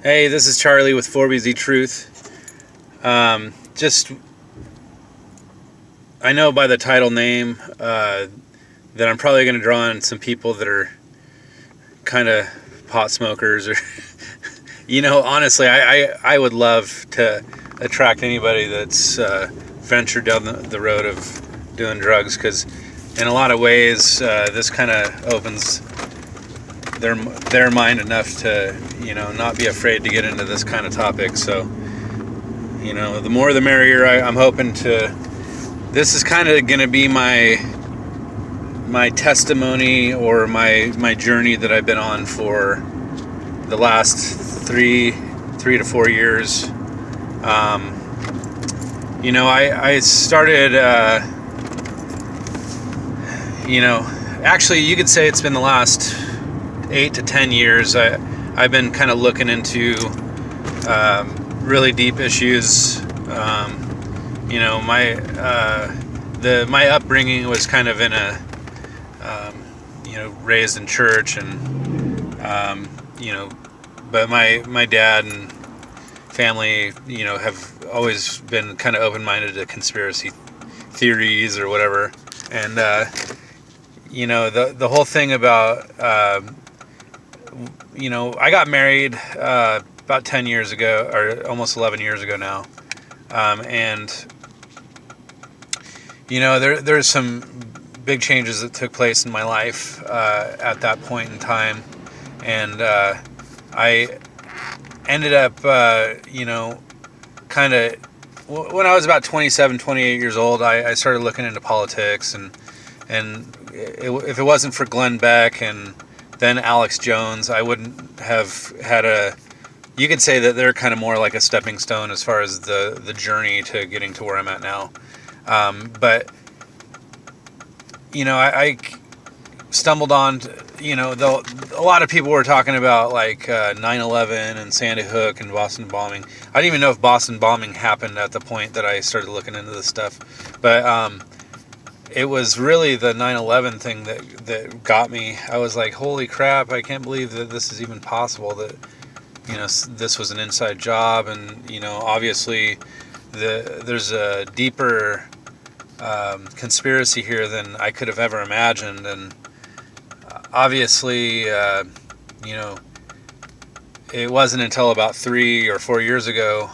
Hey, this is Charlie with 4BZ Truth. I know by the title name that I'm probably going to draw in some people that are kind of pot smokers, or honestly, I would love to attract anybody that's ventured down the road of doing drugs, because in a lot of ways this kind of opens their mind enough to not be afraid to get into this kind of topic. So the more the merrier. I'm hoping to. This is kind of going to be my testimony, or my journey that I've been on for the last three to 4 years. I started. Actually, you could say it's been the last 8 to 10 years. I've been kind of looking into really deep issues. My upbringing was kind of in a raised in church, and but my dad and family have always been kind of open-minded to conspiracy theories or whatever. And the whole thing about I got married about 10 years ago, or almost 11 years ago now. And there's some big changes that took place in my life at that point in time. And I ended up, kind of, when I was about 27, 28 years old, I started looking into politics. And if it wasn't for Glenn Beck and then Alex Jones, I wouldn't have had you could say that they're kind of more like a stepping stone as far as the journey to getting to where I'm at now. But I stumbled on, a lot of people were talking about like 9/11 and Sandy Hook and Boston bombing. I didn't even know if Boston bombing happened at the point that I started looking into this stuff. But it was really the 9/11 thing that got me. I was like, holy crap, I can't believe that this is even possible, that this was an inside job. And obviously there's a deeper conspiracy here than I could have ever imagined. And obviously it wasn't until about 3 or 4 years ago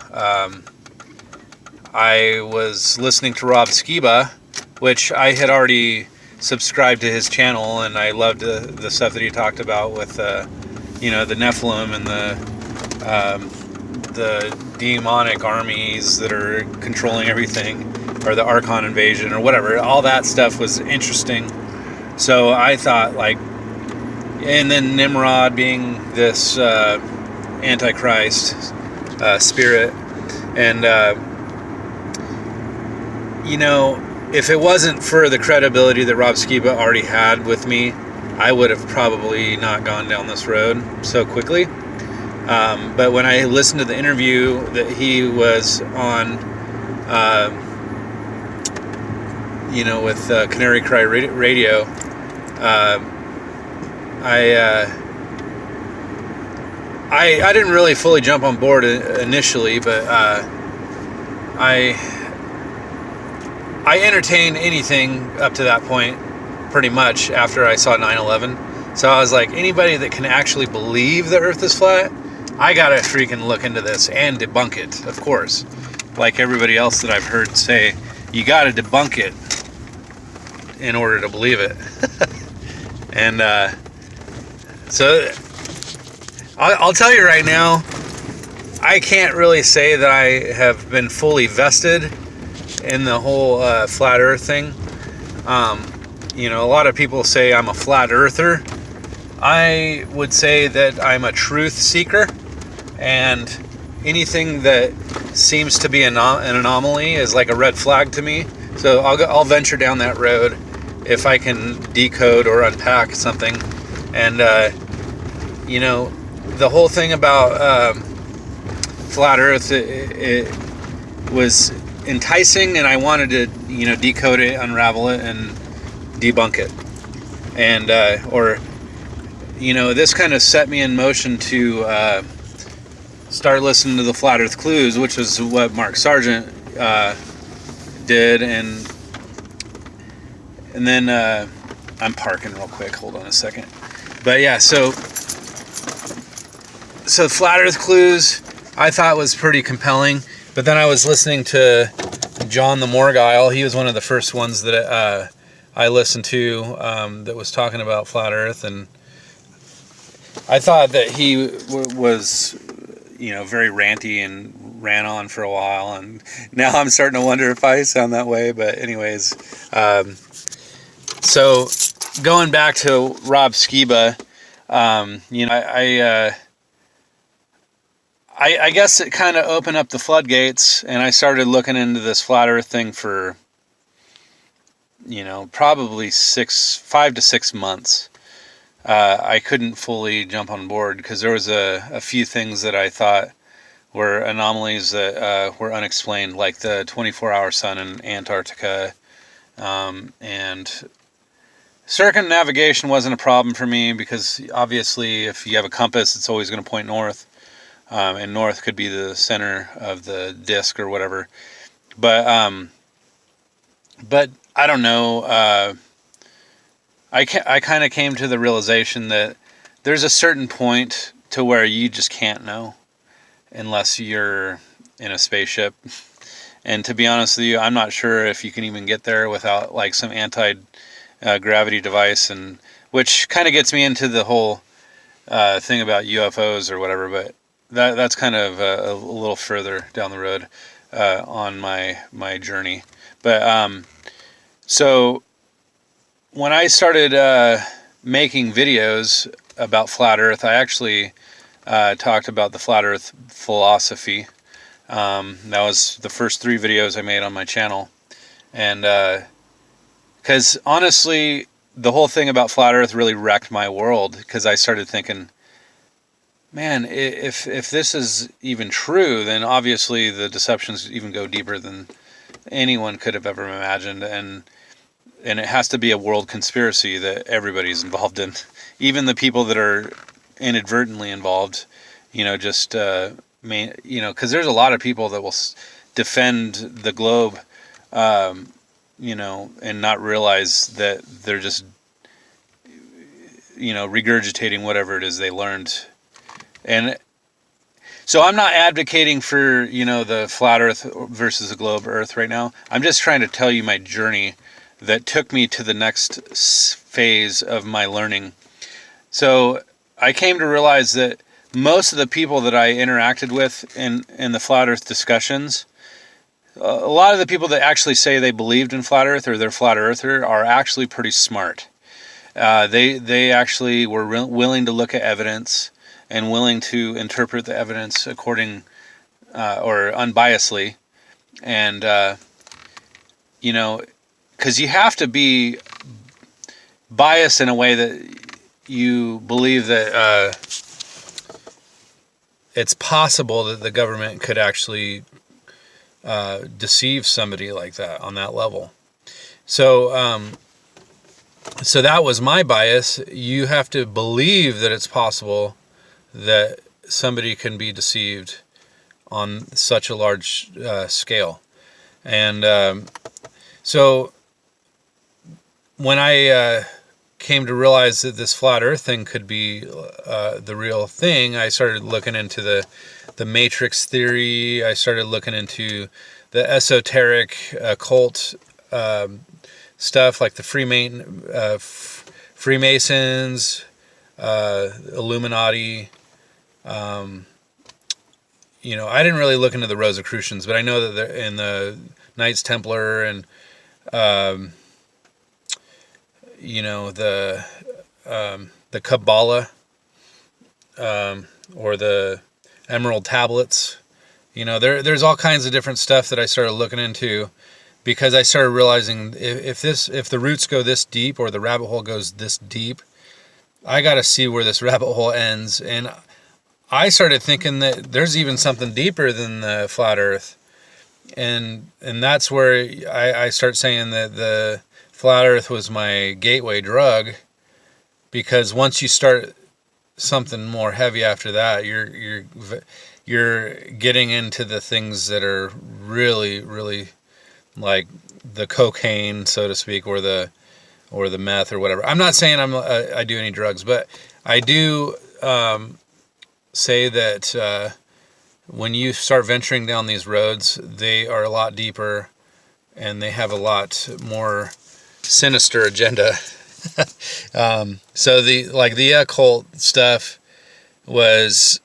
I was listening to Rob Skiba, which I had already subscribed to his channel, and I loved the stuff that he talked about with the Nephilim and the demonic armies that are controlling everything, or the Archon invasion, or whatever. All that stuff was interesting. So I thought, and then Nimrod being this Antichrist spirit, and if it wasn't for the credibility that Rob Skiba already had with me, I would have probably not gone down this road so quickly. But when I listened to the interview that he was on, with Canary Cry Radio, I didn't really fully jump on board initially, but I entertained anything up to that point, pretty much, after I saw 9/11. So I was like, anybody that can actually believe the Earth is flat, I gotta freaking look into this and debunk it, of course. Like everybody else that I've heard say, you gotta debunk it in order to believe it. And so I'll tell you right now, I can't really say that I have been fully vested in the whole flat Earth thing. A lot of people say I'm a flat earther. I would say that I'm a truth seeker, and anything that seems to be an anomaly is like a red flag to me. So I'll venture down that road if I can decode or unpack something. And the whole thing about flat Earth, it was enticing, and I wanted to decode it, unravel it, and debunk it. And this kind of set me in motion to start listening to the Flat Earth Clues, which is what Mark Sargent did, and then I'm parking real quick. Hold on a second. But yeah, so Flat Earth Clues I thought was pretty compelling. But then I was listening to John the Morgile. He was one of the first ones that I listened to that was talking about Flat Earth, and I thought that he was, very ranty and ran on for a while, and now I'm starting to wonder if I sound that way. But anyways, so going back to Rob Skiba, I guess it kind of opened up the floodgates, and I started looking into this flat Earth thing for, probably 5 to 6 months. I couldn't fully jump on board because there was a few things that I thought were anomalies that were unexplained, like the 24-hour sun in Antarctica, and circumnavigation wasn't a problem for me because obviously if you have a compass, it's always going to point north, and north could be the center of the disk or whatever. But I don't know. I kind of came to the realization that there's a certain point to where you just can't know unless you're in a spaceship. And to be honest with you, I'm not sure if you can even get there without like some anti-gravity device, and which kind of gets me into the whole thing about UFOs or whatever. But that's kind of a little further down the road on my journey. But so when I started making videos about Flat Earth, I actually talked about the Flat Earth philosophy. That was the first 3 videos I made on my channel. And because honestly, the whole thing about Flat Earth really wrecked my world, because I started thinking, man, if this is even true, then obviously the deceptions even go deeper than anyone could have ever imagined. And it has to be a world conspiracy that everybody's involved in, even the people that are inadvertently involved. Because there's a lot of people that will defend the globe, and not realize that they're just, regurgitating whatever it is they learned. And so I'm not advocating for, the flat Earth versus the globe Earth right now. I'm just trying to tell you my journey that took me to the next phase of my learning. So I came to realize that most of the people that I interacted with in the Flat Earth discussions, a lot of the people that actually say they believed in Flat Earth or they're Flat Earther are actually pretty smart. They actually were willing to look at evidence and willing to interpret the evidence according or unbiasedly. And, because you have to be biased in a way that you believe that it's possible that the government could actually deceive somebody like that on that level. So so that was my bias. You have to believe that it's possible that somebody can be deceived on such a large scale. And so when I came to realize that this flat Earth thing could be the real thing, I started looking into the matrix theory. I started looking into the esoteric occult stuff, like the Freemasons, Illuminati. I didn't really look into the Rosicrucians, but I know that they're in the Knights Templar and the Kabbalah, or the Emerald Tablets. There's all kinds of different stuff that I started looking into, because I started realizing if the roots go this deep, or the rabbit hole goes this deep, I got to see where this rabbit hole ends. And I started thinking that there's even something deeper than the flat Earth. And that's where I start saying that the flat Earth was my gateway drug, because once you start something more heavy after that. You're getting into the things that are really, really like the cocaine, so to speak, or the meth or whatever. I'm not saying I do any drugs, but I do say that when you start venturing down these roads, they are a lot deeper and they have a lot more sinister agenda. So the occult stuff was,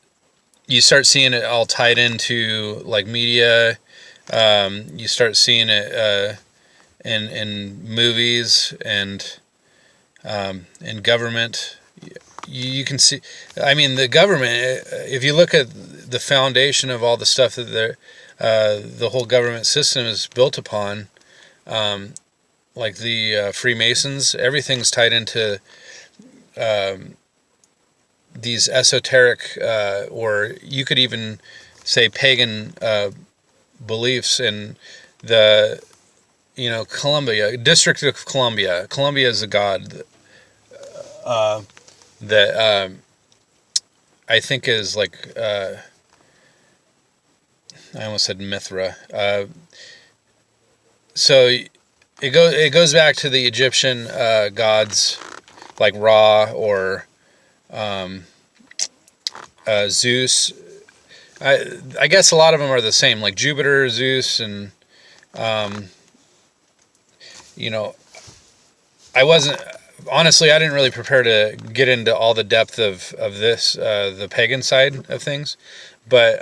you start seeing it all tied into like media. You start seeing it in movies and in government. You can see, I mean, the government, if you look at the foundation of all the stuff that the whole government system is built upon, like the Freemasons, everything's tied into these esoteric, or you could even say pagan beliefs in the, District of Columbia. Columbia is a god that I think is like, I almost said Mithra. So it goes back to the Egyptian gods like Ra or Zeus. I guess a lot of them are the same, like Jupiter, Zeus, and I didn't really prepare to get into all the depth of this, the pagan side of things, but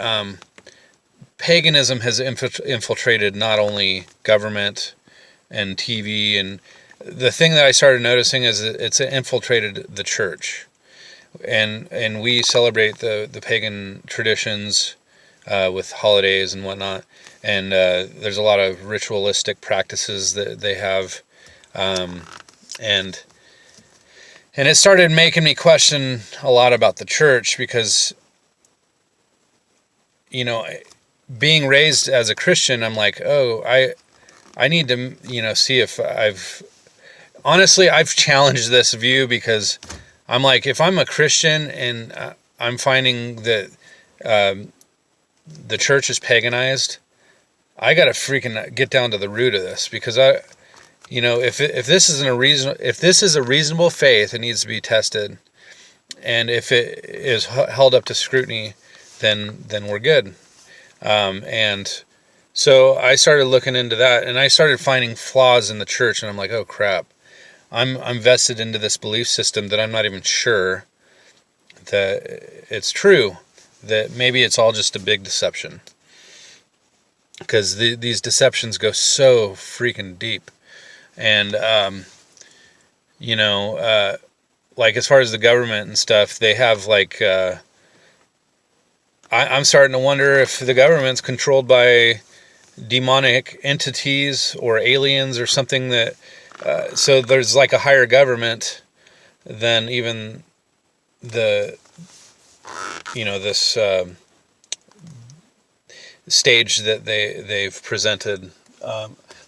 paganism has infiltrated not only government and TV, and the thing that I started noticing is that it's infiltrated the church, and we celebrate the pagan traditions with holidays and whatnot, and there's a lot of ritualistic practices that they have, and it started making me question a lot about the church, because being raised as a Christian, I'm like, oh, I need to, see if I've challenged this view, because I'm like, if I'm a Christian and I'm finding that the church is paganized, I got to freaking get down to the root of this, because if this is a reasonable faith, it needs to be tested, and if it is held up to scrutiny, then we're good. And so I started looking into that, and I started finding flaws in the church, and I'm like, oh crap, I'm vested into this belief system that I'm not even sure that it's true, that maybe it's all just a big deception, because these deceptions go so freaking deep. And like as far as the government and stuff, they have like I'm starting to wonder if the government's controlled by demonic entities or aliens or something, that so there's like a higher government than even the this stage that they've presented.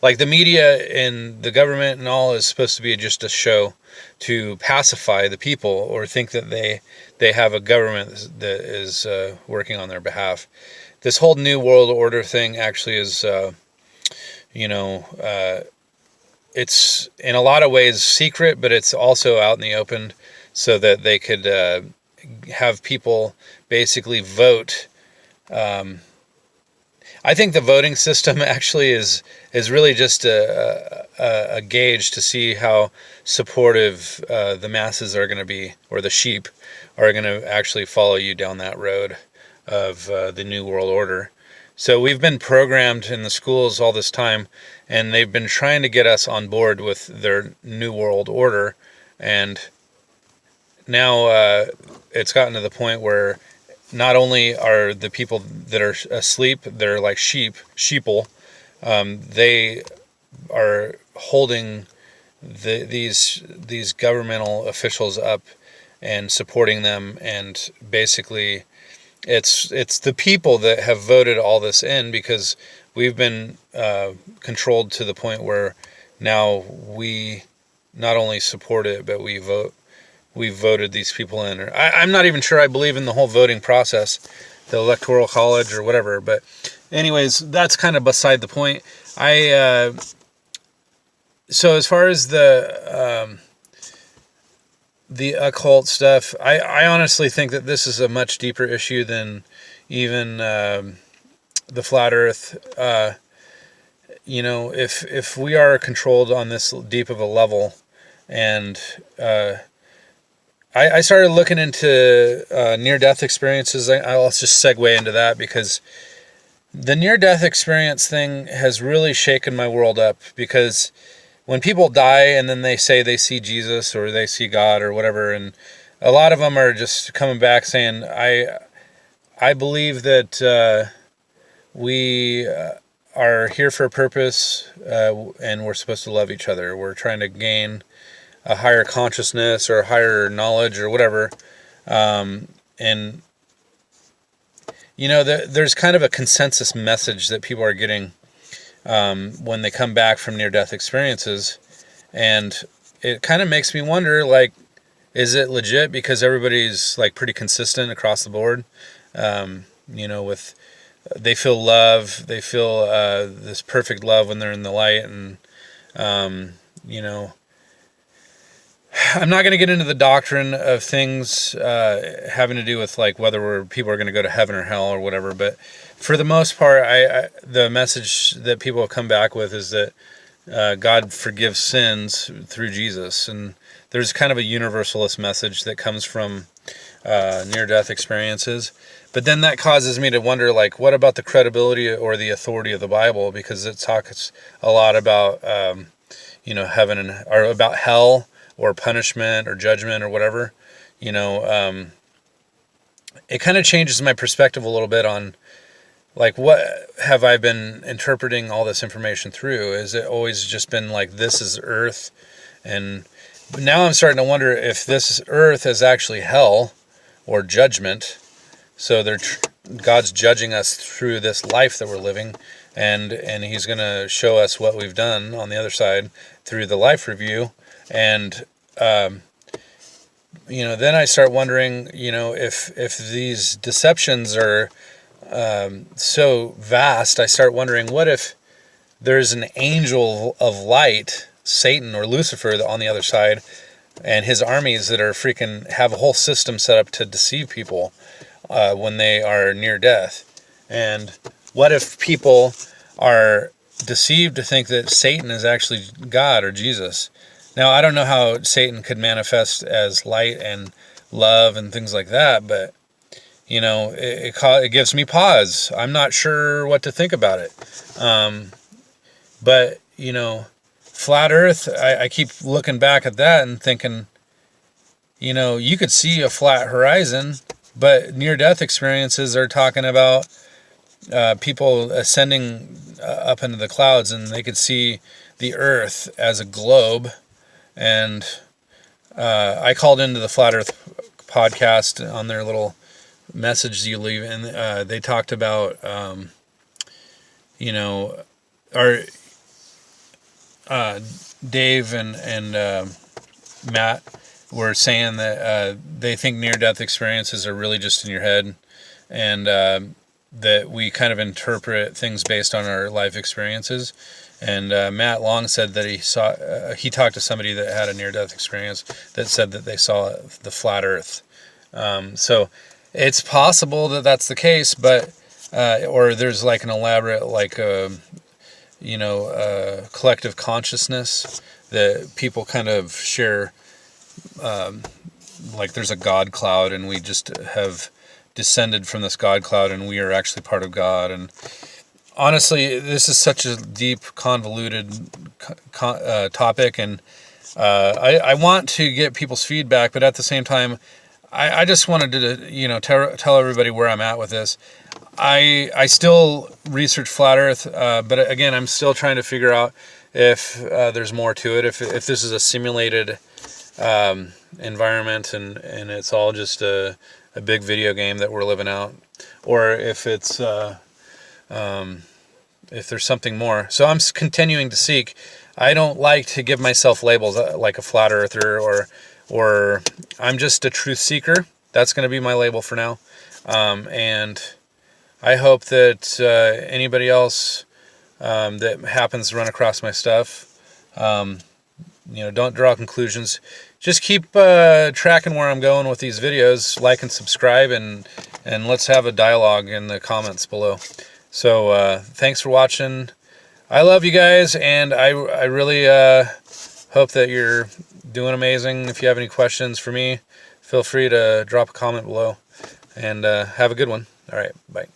Like the media and the government and all is supposed to be just a show to pacify the people, or think that they have a government that is working on their behalf. This whole New World Order thing actually is, it's in a lot of ways secret, but it's also out in the open, so that they could have people basically vote. I think the voting system actually is really just a gauge to see how supportive the masses are going to be, or the sheep are going to actually follow you down that road of the New World Order. So we've been programmed in the schools all this time, and they've been trying to get us on board with their New World Order, and now it's gotten to the point where not only are the people that are asleep, they're like sheeple, they are holding these governmental officials up and supporting them, and basically it's the people that have voted all this in, because we've been controlled to the point where now we not only support it, but we vote we've voted these people in. Or I'm not even sure I believe in the whole voting process, the electoral college or whatever. But anyways, that's kind of beside the point. So as far as the occult stuff, I honestly think that this is a much deeper issue than even the flat Earth. If we are controlled on this deep of a level, and I started looking into near-death experiences. I'll just segue into that because the near-death experience thing has really shaken my world up, because when people die and then they say they see Jesus or they see God or whatever, and a lot of them are just coming back saying, I believe that we are here for a purpose, and we're supposed to love each other. We're trying to gain a higher consciousness or higher knowledge or whatever. And there's kind of a consensus message that people are getting when they come back from near-death experiences. And it kind of makes me wonder, like, is it legit? Because everybody's like pretty consistent across the board. With they feel love, they feel this perfect love when they're in the light, and I'm not going to get into the doctrine of things having to do with like whether people are going to go to heaven or hell or whatever, but for the most part, the message that people have come back with is that God forgives sins through Jesus, and there's kind of a universalist message that comes from near-death experiences. But then that causes me to wonder, like, what about the credibility or the authority of the Bible? Because it talks a lot about heaven or about hell or punishment or judgment or whatever. It kind of changes my perspective a little bit on, like, what have I been interpreting all this information through? Is it always just been like, this is earth? And now I'm starting to wonder if this earth is actually hell or judgment. So God's judging us through this life that we're living, and he's going to show us what we've done on the other side through the life review. And then I start wondering, if these deceptions are so vast, I start wondering, what if there's an angel of light, Satan or Lucifer, on the other side, and his armies that are have a whole system set up to deceive people when they are near death? And what if people are deceived to think that Satan is actually God or Jesus? Now, I don't know how Satan could manifest as light and love and things like that, but it gives me pause. I'm not sure what to think about it. But flat Earth, I keep looking back at that and thinking, you could see a flat horizon, but near-death experiences are talking about people ascending up into the clouds, and they could see the Earth as a globe. And I called into the Flat Earth podcast on their little message you leave, and they talked about, Dave and Matt were saying that they think near-death experiences are really just in your head, and that we kind of interpret things based on our life experiences. And Matt Long said that he talked to somebody that had a near-death experience that said that they saw the flat Earth. So it's possible that that's the case, but or there's like an elaborate, like collective consciousness that people kind of share. Like there's a God cloud, and we just have descended from this God cloud, and we are actually part of God. And honestly, this is such a deep, convoluted topic, and I want to get people's feedback, but at the same time, I just wanted to tell everybody where I'm at with this. I still research flat Earth, but again, I'm still trying to figure out if there's more to it. If this is a simulated environment and it's all just a big video game that we're living out, or if it's if there's something more. So I'm continuing to seek. I don't like to give myself labels like a flat earther or I'm just a truth seeker. That's going to be my label for now. And I hope that anybody else that happens to run across my stuff, don't draw conclusions. Just keep tracking where I'm going with these videos. Like and subscribe, and let's have a dialogue in the comments below. So thanks for watching. I love you guys, and I really hope that you're doing amazing. If you have any questions for me, feel free to drop a comment below, and have a good one. All right, bye.